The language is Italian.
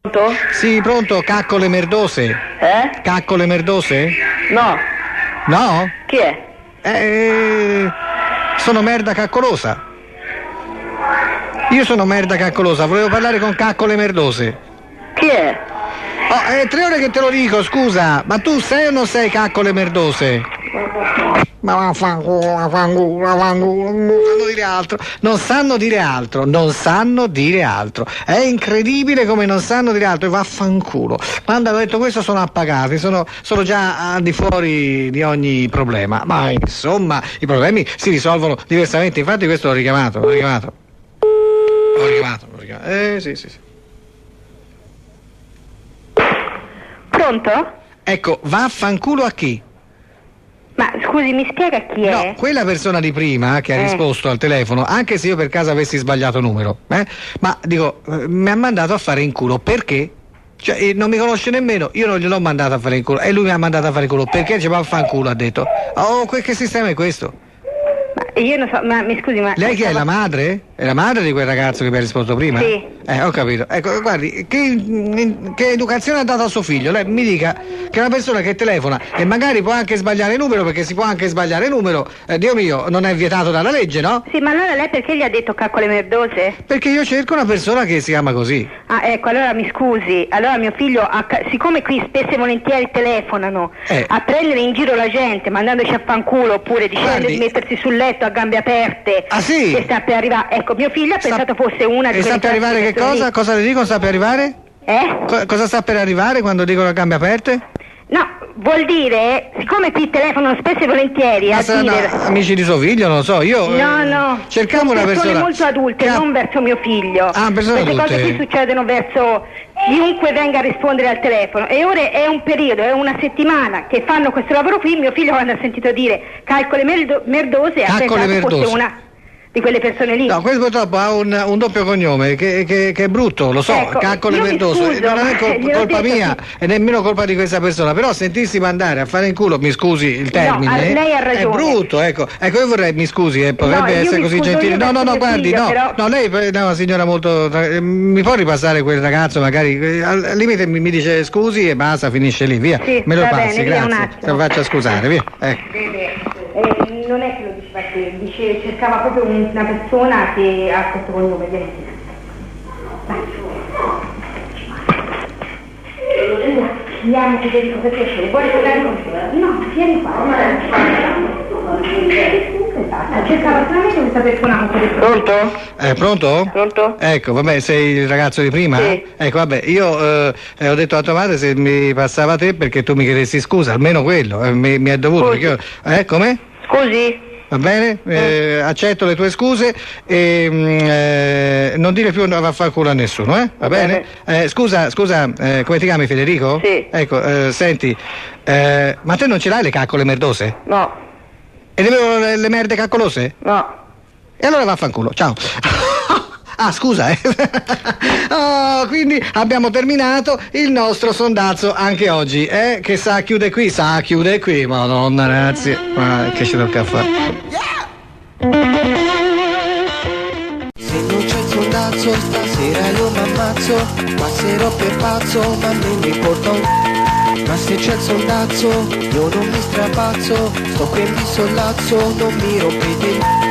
Pronto? Sì, pronto, caccole merdose? Caccole merdose? No. No? Chi è? Sono merda caccolosa. Io sono merda caccolosa, volevo parlare con caccole merdose. Chi è? Oh, è 3 ore che te lo dico, scusa, ma tu sei o non sei caccole merdose? Ma vaffanculo, non sanno dire altro. È incredibile come non sanno dire altro, e vaffanculo. Quando hanno detto questo sono appagati, sono già al di fuori di ogni problema. Ma insomma, i problemi si risolvono diversamente, infatti questo l'ho richiamato. Sì. Pronto? Ecco, vaffanculo a chi? Ma scusi, mi spiega chi è? No, quella persona di prima che ha risposto al telefono, anche se io per caso avessi sbagliato numero, ma dico, mi ha mandato a fare in culo, perché? Cioè, non mi conosce nemmeno, io non gliel'ho mandato a fare in culo, e lui mi ha mandato a fare in culo, perché ci va a fare in culo, ha detto. Oh, che sistema è questo? Ma io non so, ma mi scusi, ma... Lei chi è, la madre? È la madre di quel ragazzo che mi ha risposto prima? Sì. Ho capito. Ecco, guardi, che educazione ha dato a suo figlio? Lei mi dica che una persona che telefona e magari può anche sbagliare il numero, perché si può anche sbagliare il numero, Dio mio, non è vietato dalla legge, no? Sì, ma allora lei perché gli ha detto caccole merdose? Perché io cerco una persona che si chiama così. Ah, ecco, allora mi scusi, allora mio figlio, siccome qui spesso e volentieri telefonano a prendere in giro la gente, mandandoci a fanculo, oppure dicendo di mettersi sul letto a gambe aperte, ah sì? che sta per arrivare, ecco, mio figlio ha pensato fosse una di quelle. E sta per arrivare che cosa? Lì. Cosa le dicono sta per arrivare? Cosa sta per arrivare quando dicono a gambe aperte? No, vuol dire, siccome qui telefonano spesso e volentieri a dire... amici di suo figlio, non lo so, io... No, cercavo una persona molto adulte, non verso mio figlio. Ah, persone adulte. Queste cose qui succedono verso chiunque venga a rispondere al telefono. E ora è un periodo, è una settimana che fanno questo lavoro qui. Mio figlio, quando ha sentito dire caccole merdose, ha pensato fosse una di quelle persone lì. No, questo purtroppo ha un doppio cognome che è brutto, lo so, ecco, caccole merdose. Non è colpa mia e nemmeno colpa di questa persona, però sentirsi mandare a fare in culo, mi scusi il termine, lei ha ragione. È brutto, ecco, io vorrei, mi scusi, potrebbe essere così gentile. No, guardi, figlio, no, lei è una signora molto, mi può ripassare quel ragazzo, magari al limite mi dice scusi e basta, finisce lì, via. Sì, me lo passi, bene, grazie. Se lo faccia scusare, via. Non è che lo diceva te, cercava proprio una persona che ha questo cognome. Chiamo Federico per piacere, vuoi parlare con te? No, vieni qua. Cercava solamente questa persona con Pronto? Pronto? Pronto? Ecco, vabbè, sei il ragazzo di prima? Sì. Ecco, vabbè, io ho detto a tua madre se mi passava te perché tu mi chiedessi scusa, almeno quello, mi è dovuto. Scusi. Perché io, come? Scusi? Va bene? Accetto le tue scuse e non dire più vaffanculo a nessuno, va bene? Scusa, come ti chiami, Federico? Sì. Ecco, senti, ma te non ce l'hai le caccole merdose? No. E nemmeno le merde caccolose? No. E allora vaffanculo, ciao. Ah, scusa, Oh, quindi abbiamo terminato il nostro sondazzo anche oggi, che chiude qui, madonna ragazzi, ma che ci tocca fare? Se non c'è il sondazzo stasera io m'ammazzo, passerò per pazzo ma non mi importa ma se c'è il sondazzo io non mi strapazzo, sto qui e mi sollazzo, non mi rompete